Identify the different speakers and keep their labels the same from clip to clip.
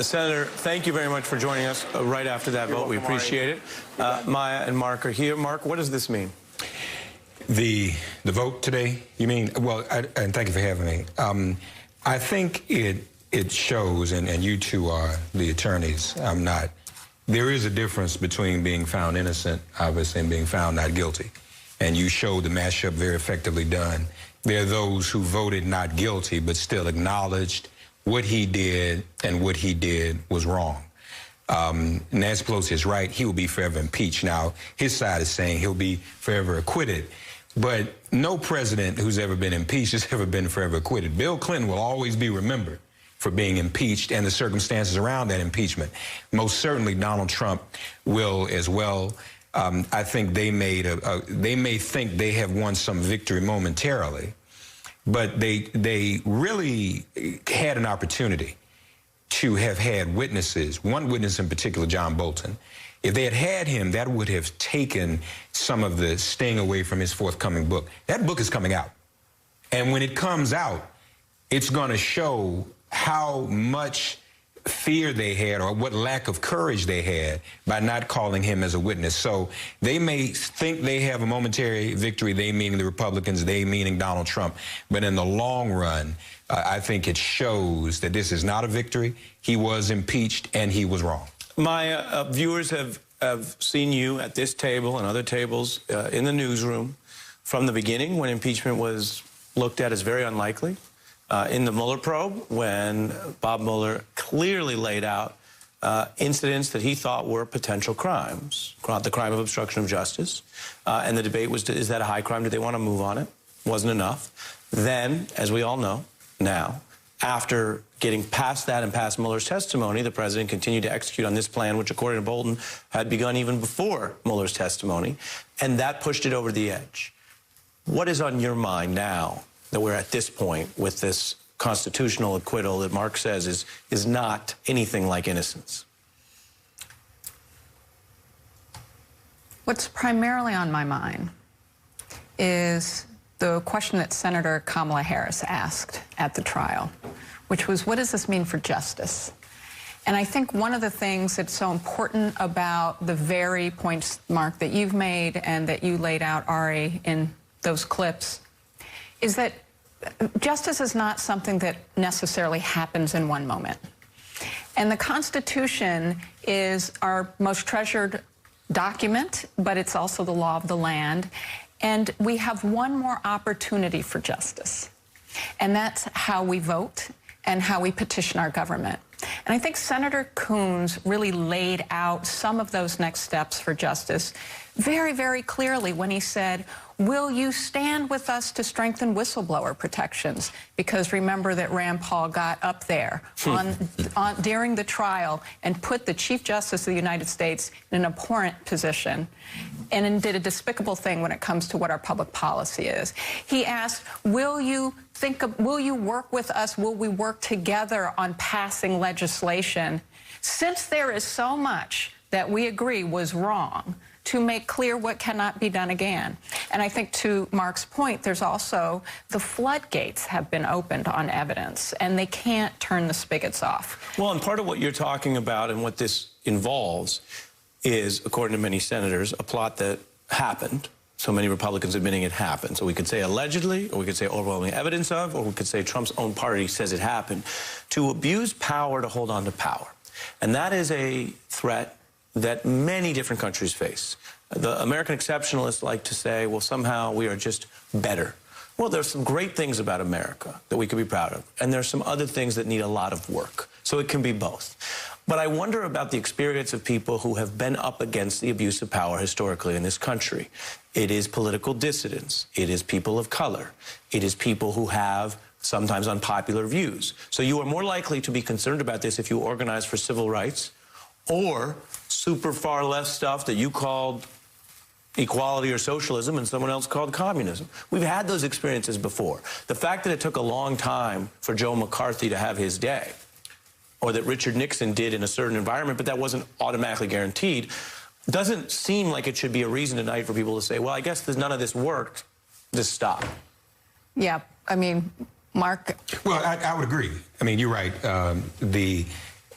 Speaker 1: Senator, thank you very much for joining us right after that vote. We appreciate it. Maya and Mark are here. Mark, what does this mean?
Speaker 2: The vote today, you mean? Well, and thank you for having me. I think it shows, and you two are the attorneys, I'm not. There is a difference between being found innocent, obviously, and being found not guilty. And you showed the mashup very effectively done. There are those who voted not guilty, but still acknowledged what he did, and what he did was wrong. Nancy Pelosi is right. He will be forever impeached. Now, his side is saying he'll be forever acquitted. But no president who's ever been impeached has ever been forever acquitted. Bill Clinton will always be remembered for being impeached and the circumstances around that impeachment. Most certainly Donald Trump will as well. I think they may think they have won some victory momentarily, but they really had an opportunity to have had witnesses, one witness in particular, John Bolton. If they had had him, that would have taken some of the sting away from his forthcoming book. That book is coming out. And when it comes out, it's going to show how much fear they had, or what lack of courage they had, by not calling him as a witness. So they may think they have a momentary victory, they meaning the Republicans, they meaning Donald Trump. But in the long run, I think it shows that this is not a victory. He was impeached and he was wrong. My viewers have seen you at this table and other tables in the newsroom from the beginning, when impeachment was looked at as very unlikely. In the Mueller probe, when Bob Mueller clearly laid out incidents that he thought were potential crimes, the crime of obstruction of justice. And the debate was, is that a high crime? Did they want to move on it? Wasn't enough. Then, as we all know now, after getting past that and past Mueller's testimony, the president continued to execute on this plan, which, according to Bolton, had begun even before Mueller's testimony. And that pushed it over the edge. What is on your mind now that we're at this point with this constitutional acquittal that Mark says is not anything like innocence?
Speaker 3: What's primarily on my mind is the question that Senator Kamala Harris asked at the trial, which was, what does this mean for justice? And I think one of the things that's so important about the very points, Mark, that you've made and that you laid out, Ari, in those clips, is that justice is not something that necessarily happens in one moment. And the Constitution is our most treasured document, but it's also the law of the land. And we have one more opportunity for justice. And that's how we vote and how we petition our government. And I think Senator Coons really laid out some of those next steps for justice very, very clearly when he said, will you stand with us to strengthen whistleblower protections? Because remember that Rand Paul got up there during the trial and put the Chief Justice of the United States in an abhorrent position and did a despicable thing when it comes to what our public policy is. He asked, will you work with us? Will we work together on passing legislation? Since there is so much that we agree was wrong, to make clear what cannot be done again. And I think, to Mark's point, there's also the floodgates have been opened on evidence, and they can't turn the spigots off.
Speaker 1: Well, and part of what you're talking about and what this involves is, according to many senators, a plot that happened. So many Republicans admitting it happened. So we could say allegedly, or we could say overwhelming evidence of, or we could say Trump's own party says it happened, to abuse power to hold on to power. And that is a threat that many different countries face. The American exceptionalists like to say, well, somehow we are just better. Well, there's some great things about America that we could be proud of, and there's some other things that need a lot of work. So it can be both. But I wonder about the experience of people who have been up against the abuse of power historically in this country. It is political dissidents. It is people of color. It is people who have sometimes unpopular views. So you are more likely to be concerned about this if you organize for civil rights, or super far left stuff that you called equality or socialism and someone else called communism. We've had those experiences before. The fact that it took a long time for Joe McCarthy to have his day, or that Richard Nixon did in a certain environment, but that wasn't automatically guaranteed, doesn't seem like it should be a reason tonight for people to say, well, I guess none of this worked, just stop.
Speaker 3: Yeah, I mean, Mark.
Speaker 2: Well, I would agree. I mean, you're right.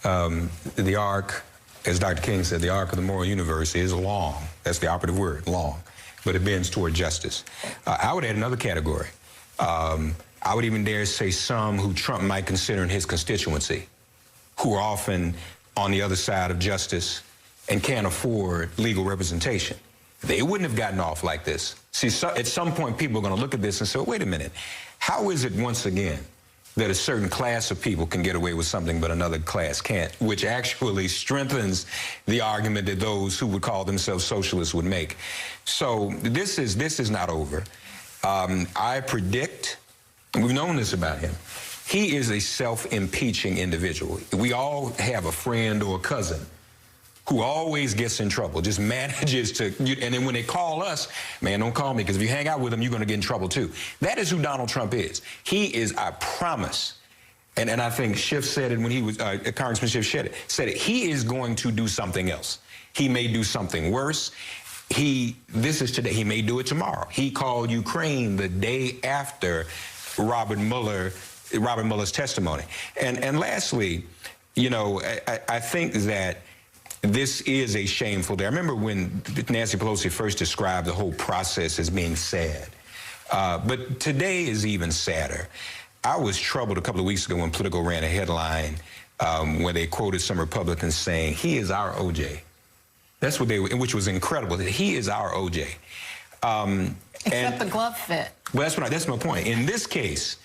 Speaker 2: The arc, as Dr. King said, the arc of the moral universe is long. That's the operative word, long. But it bends toward justice. I would add another category. I would even dare say some who Trump might consider in his constituency, who are often on the other side of justice and can't afford legal representation. They wouldn't have gotten off like this. See, at some point, people are going to look at this and say, wait a minute, how is it, once again, that a certain class of people can get away with something but another class can't, which actually strengthens the argument that those who would call themselves socialists would make. So this is not over. I predict, and we've known this about him, he is a self-impeaching individual. We all have a friend or a cousin who always gets in trouble, just manages to, and then when they call us, man, don't call me, because if you hang out with him, you're going to get in trouble too. That is who Donald Trump is. He is, I promise, and I think Schiff said it when he was, Congressman Schiff said it, he is going to do something else. He may do something worse. This is today, he may do it tomorrow. He called Ukraine the day after Robert Mueller's testimony. And lastly, you know, I think that this is a shameful day. I remember when Nancy Pelosi first described the whole process as being sad. But today is even sadder. I was troubled a couple of weeks ago when Politico ran a headline where they quoted some Republicans saying, he is our OJ. That's what they were, which was incredible. That he is our OJ.
Speaker 3: Except the glove fit.
Speaker 2: Well, that's my point. In this case,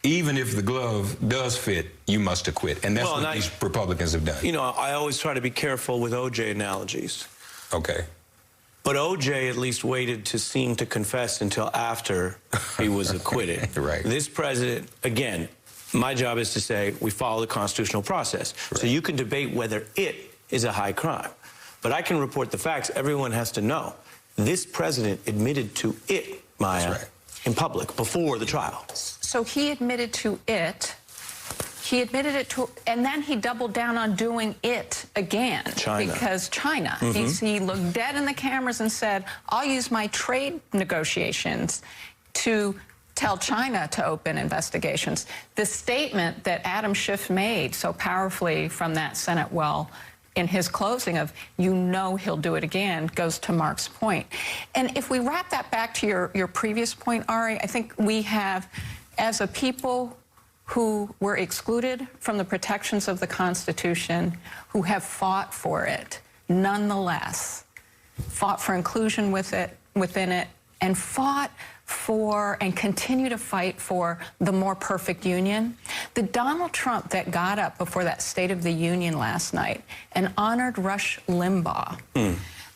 Speaker 2: even if the glove does fit, you must acquit. And that's what these Republicans have done.
Speaker 1: You know, I always try to be careful with OJ analogies.
Speaker 2: Okay.
Speaker 1: But OJ at least waited to seem to confess until after he was acquitted.
Speaker 2: Right.
Speaker 1: This president, again, my job is to say we follow the constitutional process. Right. So you can debate whether it is a high crime. But I can report the facts. Everyone has to know. This president admitted to it, Maya, in public before the trial.
Speaker 3: So he admitted to it. He admitted it to, and then he doubled down on doing it again.
Speaker 1: China.
Speaker 3: Because China. He looked dead in the cameras and said, I'll use my trade negotiations to tell China to open investigations. The statement that Adam Schiff made so powerfully from that Senate well in his closing of, you know he'll do it again, goes to Mark's point. And if we wrap that back to your previous point, Ari, I think we have, as a people who were excluded from the protections of the Constitution, who have fought for it, nonetheless, fought for inclusion within it, and fought for and continue to fight for the more perfect union. The Donald Trump that got up before that State of the Union last night and honored Rush Limbaugh,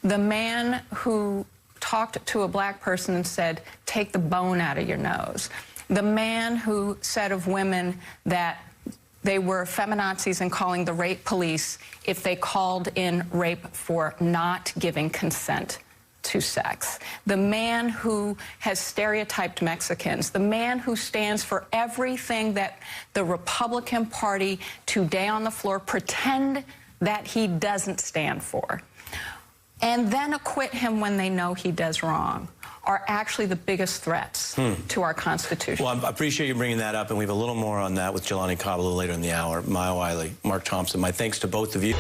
Speaker 3: the man who talked to a black person and said, take the bone out of your nose, the man who said of women that they were feminazis and calling the rape police if they called in rape for not giving consent to sex, the man who has stereotyped Mexicans, the man who stands for everything that the Republican Party today on the floor pretend that he doesn't stand for, and then acquit him when they know he does wrong, are actually the biggest threats to our Constitution.
Speaker 1: Well, I appreciate you bringing that up, and we have a little more on that with Jelani Cobb a little later in the hour. Maya Wiley, Mark Thompson, my thanks to both of you.